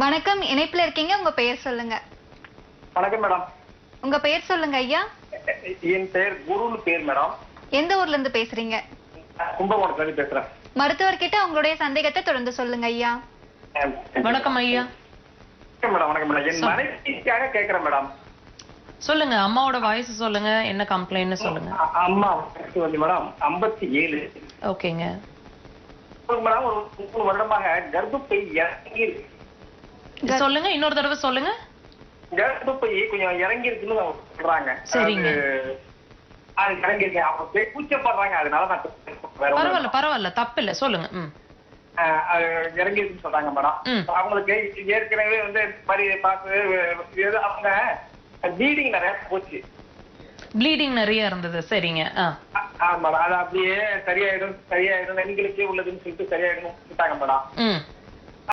வணக்கம், இணைப்புல இருக்கீங்க. உங்க பெயர் சொல்லுங்க. வணக்கம் மேடம். உங்க பெயர் சொல்லுங்க ஐயா. என் பெயர் குருன்னு பேர் மேடம். எந்த ஊர்ல இருந்து பேசுறீங்க? கும்பகோணத்துல இருந்து பேசுறேன். மருத்துவர்கிட்ட உங்களுடைய சந்தேகத்தை தொடர்ந்து சொல்லுங்க ஐயா. வணக்கம் ஐயா. மேடம் வணக்கம் மேடம். என் மனைவிக்காக கேக்குறேன் மேடம். சொல்லுங்க, அம்மாவோட வயசு சொல்லுங்க, என்ன கம்ப்ளைண்ட் சொல்லுங்க. அம்மா வயசு வந்து மேடம் 57. ஓகேங்க மேடம். ஒரு 3 வருடமாக கர்ப்பப்பை இறங்கி இருக்கு. சொல்லுங்க, இன்னொரு தடவை சொல்லுங்க. கர்ப்பப்பை கொஞ்சம் இறங்கி இருக்குன்னு சொல்றாங்க. சரிங்க. அது இறங்கி இருக்கு. அவங்க கூச்சப்படுறாங்க. அதனால நான் பரவாயில்ல பரவாயில்ல, தப்பு இல்ல, சொல்லுங்க. இறங்கி இருக்குன்னு சொல்றாங்க மேடம். அவங்களுக்கு ஏற்கனவே வந்து மாதிரி பார்த்து அவங்க ப்ளீடிங் நிறைய போச்சு. ப்ளீடிங் நிறைய இருந்தது. சரிங்க. மேடம் அது அப்படியே சரியாயிடும் எங்களுக்கே உள்ளதுன்னு சொல்லிட்டு சரியாயிடும் சொல்லிட்டாங்க மேடம்.